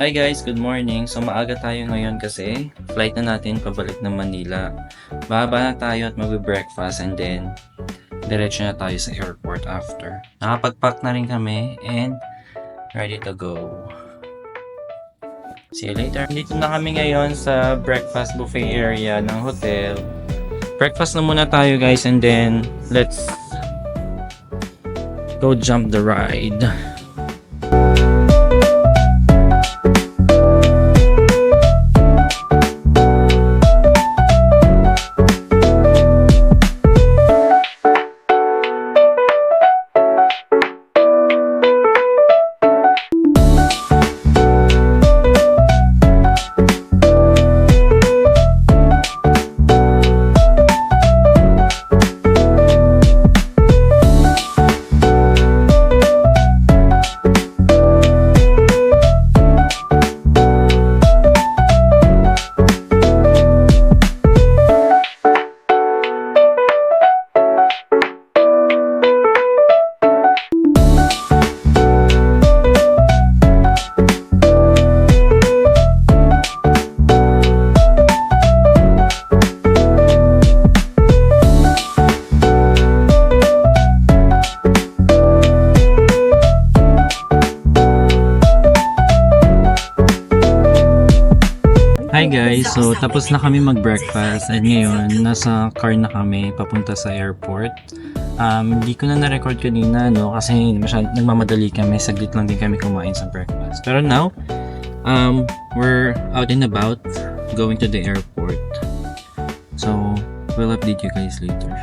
Hi guys, good morning. So maaga tayo ngayon kasi flight na natin pabalik ng Manila. Bababa na tayo at magbe-breakfast and then diretso na tayo sa airport after. Nakapag-pack na rin kami and ready to go. See you later. Dito na kami ngayon sa breakfast buffet area ng hotel. Breakfast na muna tayo guys and then let's go jump the ride. Hi guys, so tapos na kami mag-breakfast and ngayon nasa car na kami papunta sa airport. Hindi ko na na-record kanina no kasi nagmamadali kami, saglit lang din kami kumain sa breakfast. Pero now, we're out and about going to the airport. So, we'll update you guys later.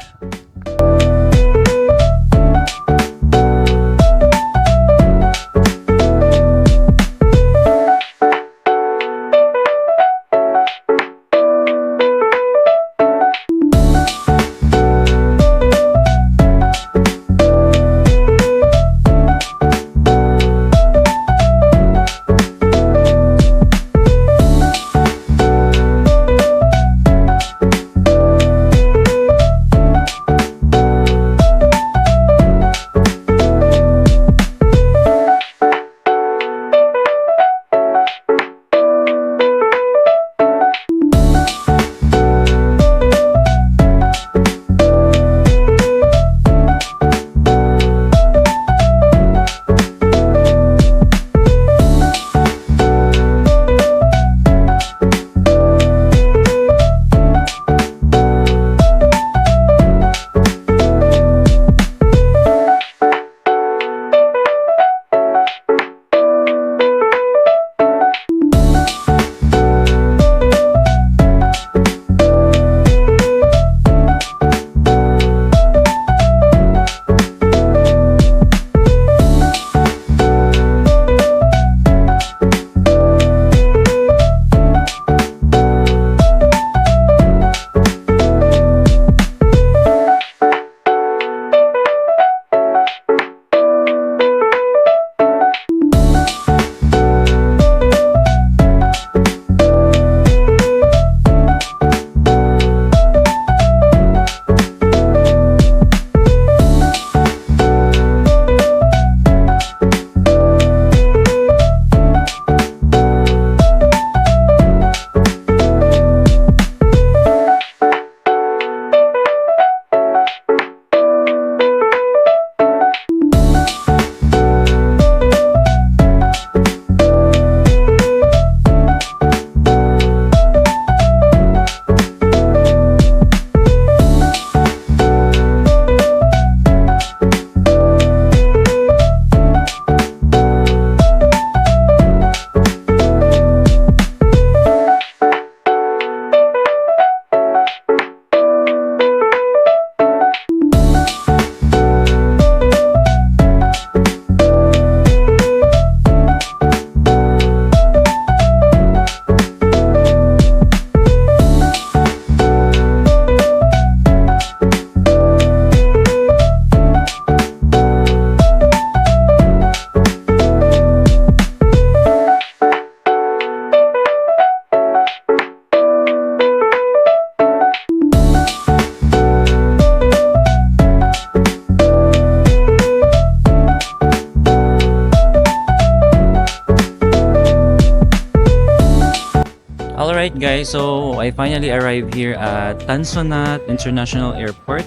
guys, so I finally arrived here at Tanzonat International Airport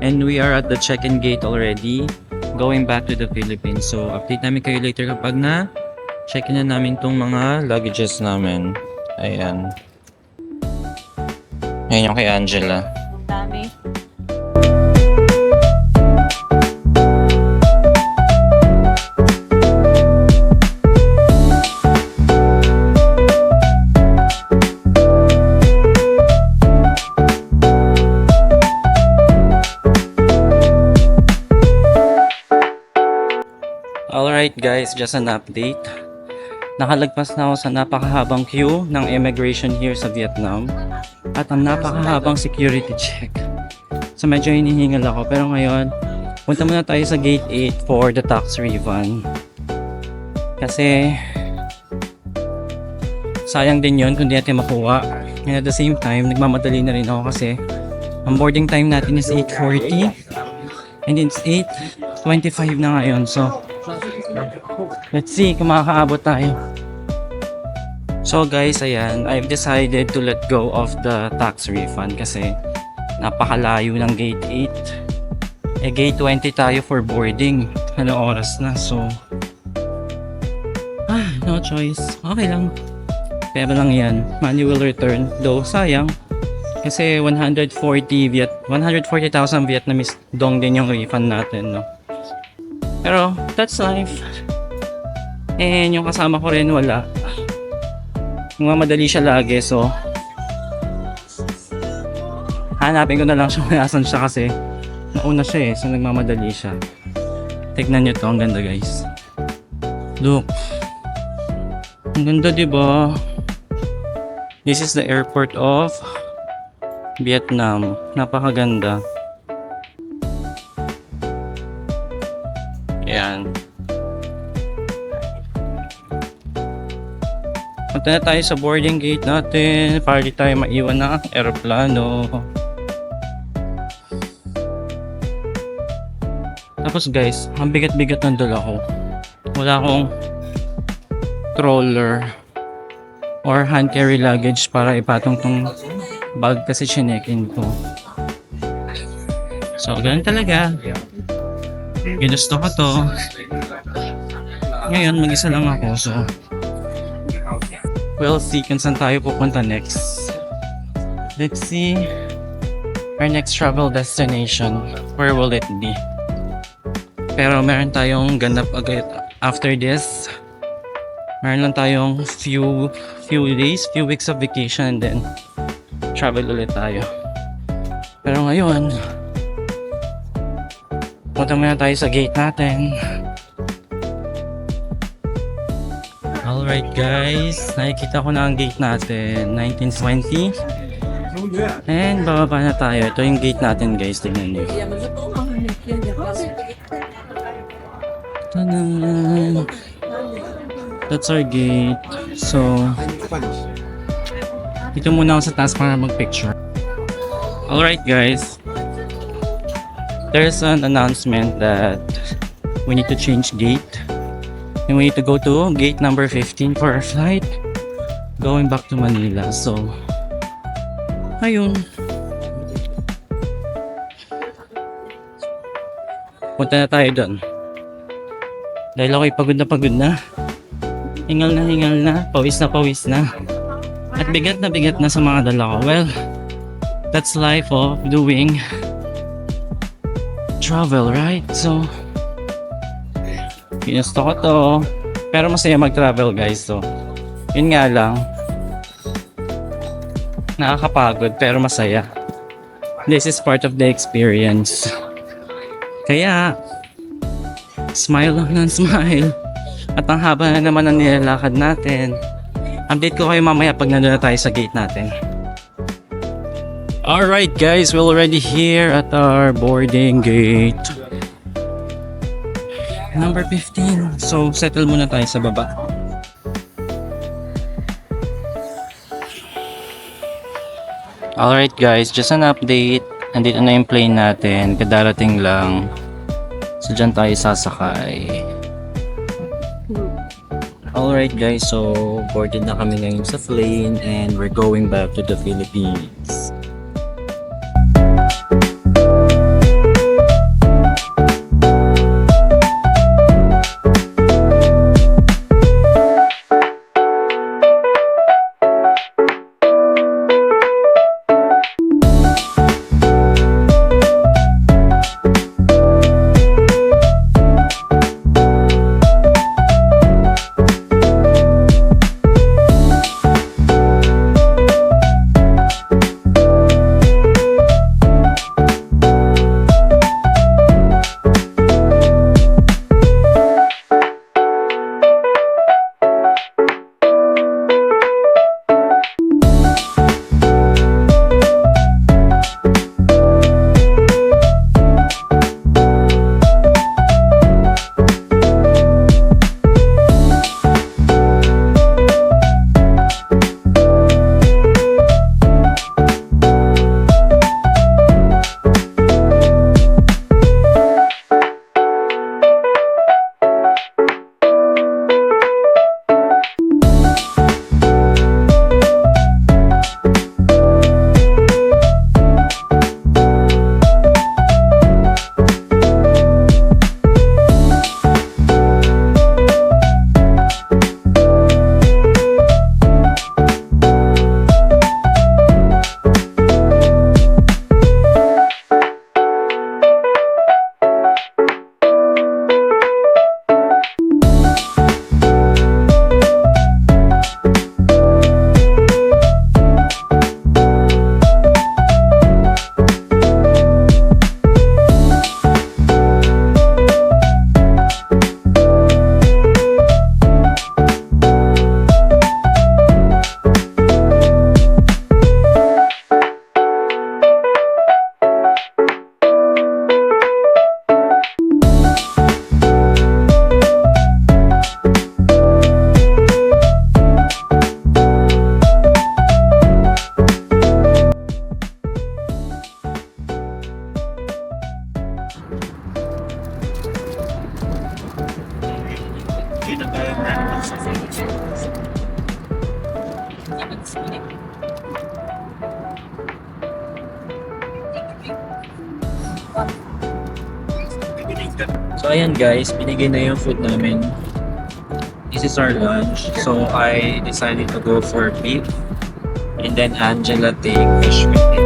and we are at the check-in gate already going back to the Philippines. So update namin kayo later kapag na check-in na namin tong mga luggages namin. Ayan. Ayan yung kay Angela. Dami. Alright guys, just an update. Nakalagpas na ako sa napakahabang queue ng immigration here sa Vietnam at ang napakahabang security check. So medyo hinihingal ako pero ngayon punta muna tayo sa gate 8 for the tax refund. Kasi sayang din yun kung di natin makuha. And at the same time, nagmamadali na rin ako kasi ang boarding time natin is 8:40 and it's 8:25 na ngayon. So let's see kung makakaabot tayo. So guys, ayan, I've decided to let go of the tax refund kasi napakalayo ng gate 8. Gate 20 tayo for boarding. Anong oras na? So no choice. Okay lang. Pero lang yan. Money will return. Though sayang. Kasi 140,000 Vietnamese dong din yung refund natin, no? Pero that's life. And yung kasama ko rin wala. Madali siya lagi, so hanapin ko na lang siya kung nasan siya kasi nauna siya so nagmamadali siya. Tignan nyo to, ang ganda guys. Look. Ang ganda, diba? This is the airport of Vietnam. Napakaganda. Ayan. Punta na tayo sa boarding gate natin para di tayo maiwan ng aeroplano. Tapos guys, ang bigat-bigat ng dala ko. Wala akong stroller or hand carry luggage para ipatong tong bag kasi chinekin ko. So, ganun talaga. Ginusto ko to. Ngayon, mag-isa lang ako. So, we'll see kung saan tayo pupunta next. Let's see our next travel destination. Where will it be? Pero meron tayong ganap agad after this. Meron lang tayong few days, few weeks of vacation and then travel ulit tayo. Pero ngayon, punta muna tayo sa gate natin. Alright guys, nakikita ko na ang gate natin, 1920. And bababa na tayo. Ito yung gate natin guys, tignan nyo. Tanan! That's our gate. So, dito muna ako sa taas para mag-picture. Alright guys, there's an announcement that we need to change gate. And we need to go to gate number 15 for our flight going back to Manila. So, ayun. Punta na tayo doon. Dahil ako'y pagod na. Hingal na, pawis na. At bigat na sa mga dala ko. Well, that's life of doing travel, right? So, ginusto ko to. Pero masaya mag-travel guys. So, yun nga lang. Nakakapagod pero masaya. This is part of the experience. Kaya, smile lang ng smile. At ang haba na naman ang nilalakad natin. Update ko kayo mamaya pag nandun na tayo sa gate natin. Alright guys, we're already here at our boarding gate. Number 15. So, settle muna tayo sa baba. Alright guys, just an update. Nandito na yung plane natin. Kadarating lang. So, dyan tayo sasakay. Alright guys, so boarded na kami ngayon sa plane and we're going back to the Philippines. So ayan guys, binigay na yung food namin. This is our lunch. So I decided to go for beef. And then Angela take fish with it.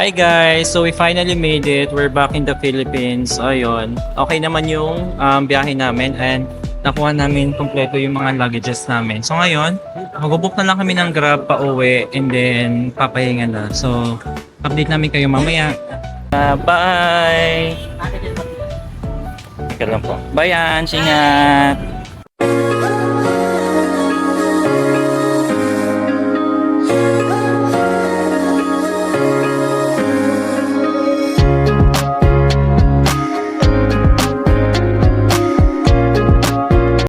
Hi guys! So we finally made it. We're back in the Philippines. Ayun. Okay naman yung biyahe namin and nakuha namin kompleto yung mga luggages namin. So ngayon, mag-book na lang kami ng Grab pa uwi and then papahinga na. So update namin kayo mamaya. Bye! Teka lang po. Bye, Ange. Ingat!